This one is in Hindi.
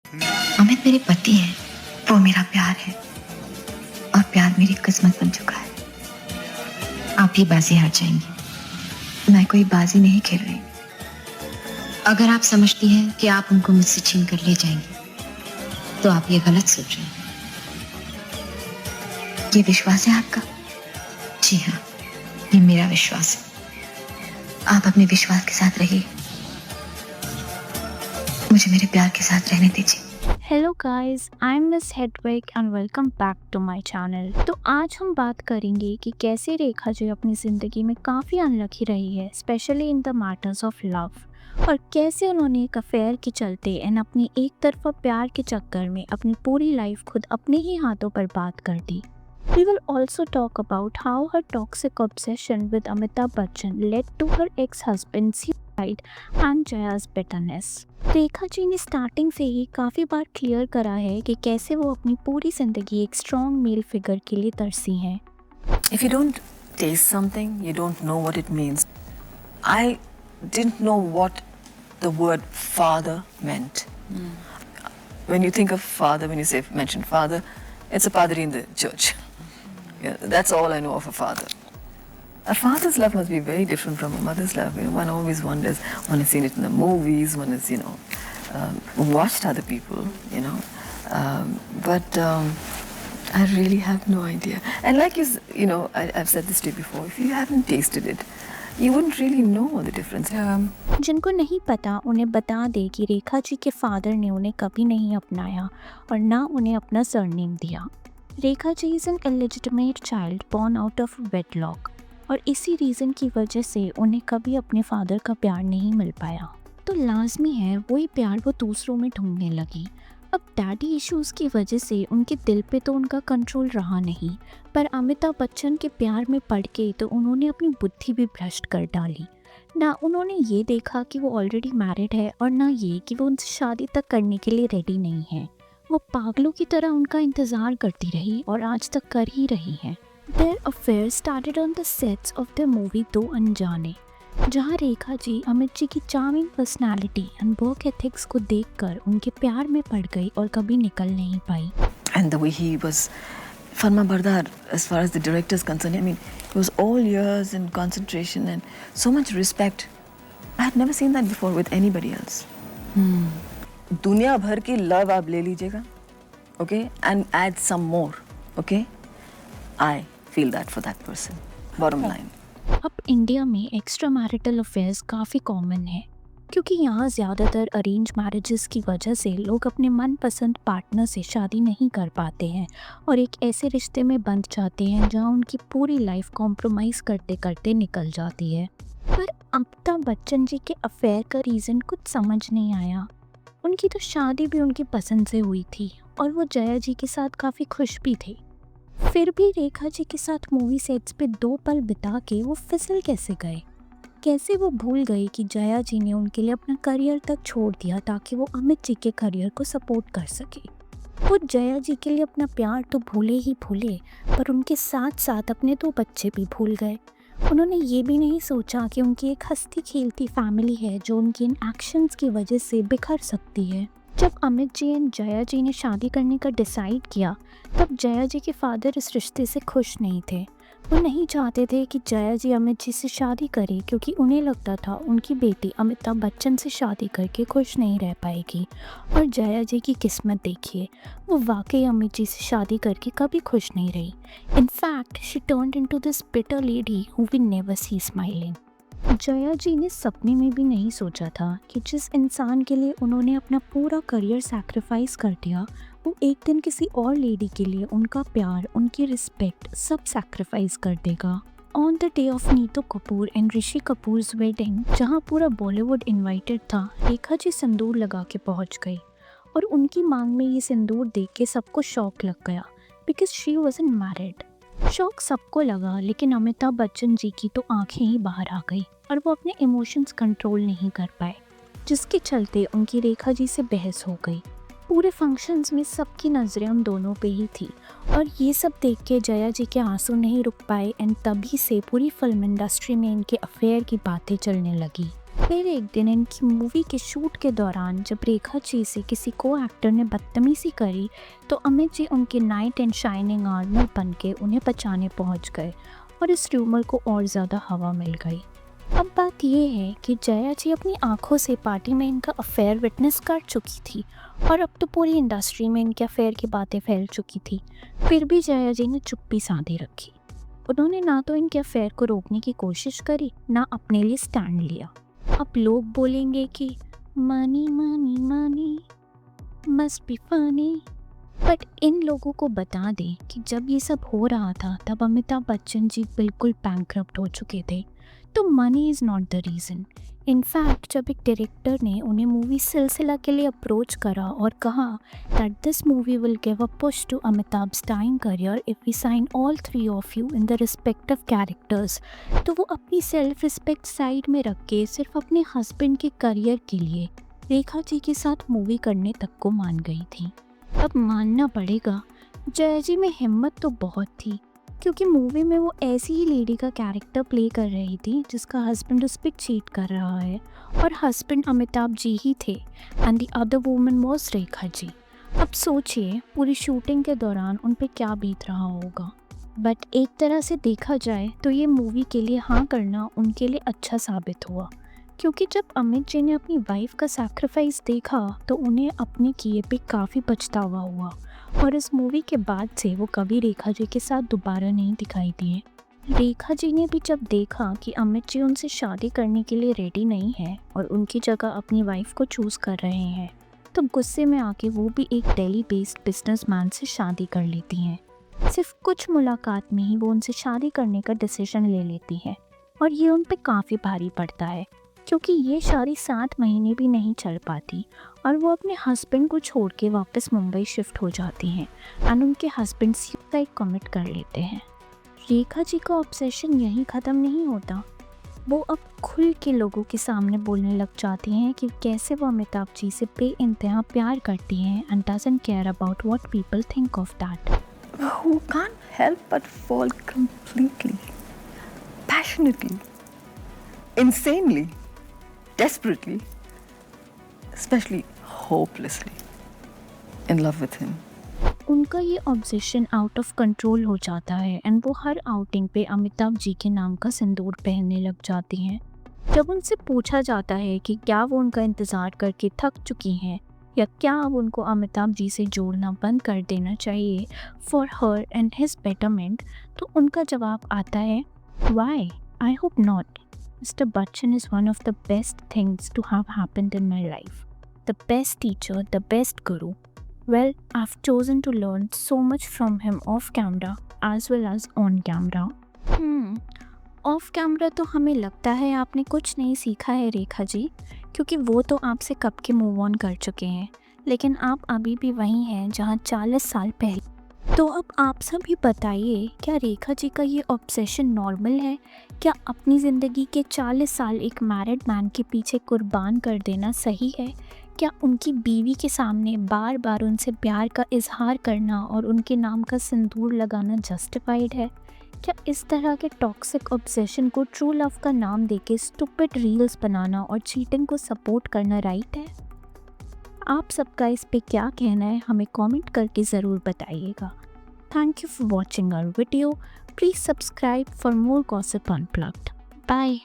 अमित मेरे पति हैं, वो मेरा प्यार है और प्यार मेरी किस्मत बन चुका है। आप ये बाजी हार जाएंगी। मैं कोई बाजी नहीं खेल रही। अगर आप समझती हैं कि आप उनको मुझसे छीन कर ले जाएंगी तो आप ये गलत सोच रहे हैं। ये विश्वास है आपका? जी हाँ, ये मेरा विश्वास है। आप अपने विश्वास के साथ रहिए, मुझे मेरे प्यार के साथ रहने दीजिए। Hello guys, I am Miss Hedwig and welcome back to my channel. तो आज हम बात करेंगे कि कैसे रेखा जी अपनी ज़िंदगी में काफ़ी अनलकी रही है, specially in the matters of love, और कैसे उन्होंने एक अफेयर के चलते एंड अपनी एक तरफा प्यार के चक्कर में अपनी पूरी लाइफ खुद अपने ही हाथों बर्बाद कर दी। We will also talk about how her toxic obsession with Amitabh Bachchan led to her ex-husband's suicide and Jaya's bitterness. Rekha ji ने स्टार्टिंग से ही काफ़ी बार क्लियर करा है कि कैसे वो अपनी पूरी ज़िंदगी एक स्ट्रॉन्ग मेल फिगर के लिए तरसी हैं। If you don't taste something, you don't know what it means. I didn't know what the word father meant. When you think of father, when you mention father, it's a padri in the church. Yeah, that's all I know of a father. A father's love must be very different from a mother's love. You know, one always wonders. One has seen it in the movies. One has, watched other people. But I really have no idea. And like I've said this to you before. If you haven't tasted it, you wouldn't really know the difference. जिनको नहीं पता उन्हें बता दे कि रेखा जी के फादर ने उन्हें कभी नहीं अपनाया और ना उन्हें अपना सरनेम दिया। Rekha ji is an illegitimate child born out of wedlock, और इसी रीज़न की वजह से उन्हें कभी अपने फादर का प्यार नहीं मिल पाया। तो लाजमी है वही प्यार वो दूसरों में ढूंढने लगी। अब डैडी इश्यूज़ की वजह से उनके दिल पे तो उनका कंट्रोल रहा नहीं, पर अमिताभ बच्चन के प्यार में पड़ के तो उन्होंने अपनी बुद्धि भी भ्रष्ट कर डाली। ना उन्होंने ये देखा कि वो ऑलरेडी मैरिड है और ना ये कि वो उनसे शादी तक करने के लिए रेडी नहीं है। वो पागलों की तरह उनका इंतज़ार करती रही और आज तक कर ही रही है। Their affair started on the sets of the movie दो अनजाने, जहाँ रेखा जी अमित जी की charming personality and work ethics को देखकर उनके प्यार में पड़ गई और कभी निकल नहीं पाई। And the way he was, Farma Bardar, as far as the director is concerned, I mean, he was all ears and concentration and so much respect. I had never seen that before with anybody else. दुनिया भर की लव आप ले लीजिएगा, okay, and add some more, okay? I feel that for that person. Bottom line. अब इंडिया में एक्स्ट्रा मैरिटल अफेयर्स काफ़ी कॉमन है, क्योंकि यहाँ ज़्यादातर अरेंज मैरिजेस की वजह से लोग अपने मनपसंद पार्टनर से शादी नहीं कर पाते हैं और एक ऐसे रिश्ते में बंध जाते हैं जहाँ उनकी पूरी लाइफ कॉम्प्रोमाइज़ करते करते निकल जाती है। पर अमिताभ बच्चन जी के अफेयर का रीज़न कुछ समझ नहीं आया। उनकी तो शादी भी उनकी पसंद से हुई थी और वो जया जी के साथ काफ़ी खुश भी थे। फिर भी रेखा जी के साथ मूवी सेट्स पे 2 पल बिता के वो फिसल कैसे गए? कैसे वो भूल गए कि जया जी ने उनके लिए अपना करियर तक छोड़ दिया ताकि वो अमित जी के करियर को सपोर्ट कर सके। वो जया जी के लिए अपना प्यार तो भूले ही भूले, पर उनके साथ साथ अपने 2 बच्चे भी भूल गए। उन्होंने ये भी नहीं सोचा कि उनकी एक हंसती खेलती फैमिली है जो उनकी इन एक्शंस की वजह से बिखर सकती है। जब अमित जी एंड जया जी ने शादी करने का डिसाइड किया, तब जया जी के फादर इस रिश्ते से खुश नहीं थे। वो नहीं चाहते थे कि जया जी अमित जी से शादी करे, क्योंकि उन्हें लगता था उनकी बेटी अमिताभ बच्चन से शादी करके खुश नहीं रह पाएगी। और जया जी की किस्मत देखिए, वो वाकई अमित जी से शादी करके कभी खुश नहीं रही। In fact she turned into this bitter lady who we never see smiling. Jaya ji ने सपने में भी नहीं सोचा था कि जिस इंसान के लिए उन्होंने अपना पूरा करियर सैक्रिफाइस कर दिया, वो एक दिन किसी और लेडी के लिए उनका प्यार, उनकी रिस्पेक्ट सब सैक्रिफाइस कर देगा। On the day of Neetu Kapoor and Rishi Kapoors wedding, जहाँ पूरा बॉलीवुड इनवाइटेड था, रेखा जी सिंदूर लगा के पहुँच गई और उनकी मांग में ये सिंदूर देख के सबको शौक लग गया, बिकॉज शी वॉजंट मैरिड। शौक सबको लगा, लेकिन अमिताभ बच्चन जी की तो आंखें ही बाहर आ गई और वो अपने इमोशंस कंट्रोल नहीं कर पाए, जिसके चलते उनकी रेखा जी से बहस हो गई। पूरे फंक्शंस में सबकी नज़रें उन दोनों पे ही थी और ये सब देख के जया जी के आंसू नहीं रुक पाए एंड तभी से पूरी फिल्म इंडस्ट्री में इनके अफेयर की बातें चलने लगी। फिर एक दिन इनकी मूवी के शूट के दौरान जब रेखा जी से किसी को एक्टर ने बदतमीजी करी तो अमित जी उनके नाइट एंड शाइनिंग आर्मर बन के उन्हें बचाने पहुंच गए और इस र्यूमर को और ज़्यादा हवा मिल गई। अब बात यह है कि जया जी अपनी आंखों से पार्टी में इनका अफेयर विटनेस कर चुकी थी और अब तो पूरी इंडस्ट्री में इनके अफेयर की बातें फैल चुकी थी। फिर भी जया जी ने चुप्पी साधे रखी। उन्होंने ना तो इनके अफेयर को रोकने की कोशिश करी, ना अपने लिए स्टैंड लिया। अब लोग बोलेंगे कि money money money must be funny, but in लोगों को बता दें कि जब ये सब हो रहा था तब अमिताभ बच्चन जी बिल्कुल बैंकरप्ट हो चुके थे। तो money is not the reason. In fact जब एक डायरेक्टर ने उन्हें मूवी सिलसिला के लिए अप्रोच करा और कहा that this movie will give a push to Amitabh's time career if we sign all 3 of you in the respective characters, तो वो अपनी सेल्फ रिस्पेक्ट साइड में रख के सिर्फ अपने हस्बैंड के करियर के लिए रेखा जी के साथ मूवी करने तक को मान गई थी। अब मानना पड़ेगा जया जी में हिम्मत तो बहुत थी, क्योंकि मूवी में वो ऐसी ही लेडी का कैरेक्टर प्ले कर रही थी जिसका हस्बैंड उस पर चीट कर रहा है और हस्बैंड अमिताभ जी ही थे and the other woman was Rekha ji. अब सोचिए पूरी शूटिंग के दौरान उन पे क्या बीत रहा होगा। बट एक तरह से देखा जाए तो ये मूवी के लिए हाँ करना उनके लिए अच्छा साबित हुआ, क्योंकि जब अमित जी ने अपनी वाइफ का सैक्रिफाइस देखा तो उन्हें अपने किए पे काफ़ी पछतावा हुआ और इस मूवी के बाद से वो कभी रेखा जी के साथ दोबारा नहीं दिखाई दिए। रेखा जी ने भी जब देखा कि अमित जी उनसे शादी करने के लिए रेडी नहीं है और उनकी जगह अपनी वाइफ को चूज़ कर रहे हैं, तो गुस्से में आके वो भी एक दिल्ली बेस्ड बिजनेसमैन से शादी कर लेती हैं। सिर्फ कुछ मुलाकात में ही वो उनसे शादी करने का डिसीजन ले लेती है और ये उन पे काफ़ी भारी पड़ता है, क्योंकि ये शादी 7 महीने भी नहीं चल पाती और वो अपने हस्बैंड को छोड़ के वापस मुंबई शिफ्ट हो जाती हैं एंड उनके हस्बैंड सुसाइड कमिट कर लेते हैं। रेखा जी का ऑब्सेशन यहीं ख़त्म नहीं होता, वो अब खुल के लोगों के सामने बोलने लग जाती हैं कि कैसे वो अमिताभ जी से बेइंतहा प्यार करती हैं and doesn't care about what people think of that. Who can't help but fall completely, passionately, insanely, desperately, especially hopelessly in love with him. उनका ये ऑब्सेशन आउट ऑफ कंट्रोल हो जाता है एंड वो हर आउटिंग पे अमिताभ जी के नाम का सिंदूर पहनने लग जाती हैं। जब उनसे पूछा जाता है कि क्या वो उनका इंतज़ार करके थक चुकी हैं या क्या अब उनको अमिताभ जी से जोड़ना बंद कर देना चाहिए for her and his betterment, तो उनका जवाब आता है why, I hope not. Mister Bachchan is one of the best things to have happened in my life, the best teacher, the best guru. Well, I've chosen to learn so much from him off camera as well as on camera. Of camera तो हमें लगता है आपने कुछ नहीं सीखा है रेखा जी, क्योंकि वो तो आपसे कब के मूव ऑन कर चुके हैं, लेकिन आप अभी भी वहीं हैं जहाँ 40 साल पहले। तो अब आप सब ही बताइए, क्या रेखा जी का ये ऑब्सेशन नॉर्मल है? क्या अपनी ज़िंदगी के 40 साल एक मैरिड मैन के पीछे कुर्बान कर देना सही है? क्या उनकी बीवी के सामने बार बार उनसे प्यार का इजहार करना और उनके नाम का सिंदूर लगाना जस्टिफाइड है? क्या इस तरह के टॉक्सिक ऑब्सेशन को ट्रू लव का नाम देके स्टूपिड रील्स बनाना और चीटिंग को सपोर्ट करना राइट है? आप सबका इस पे क्या कहना है हमें कमेंट करके ज़रूर बताइएगा। Thank you for watching our video. Please subscribe for more gossip unplugged. Bye.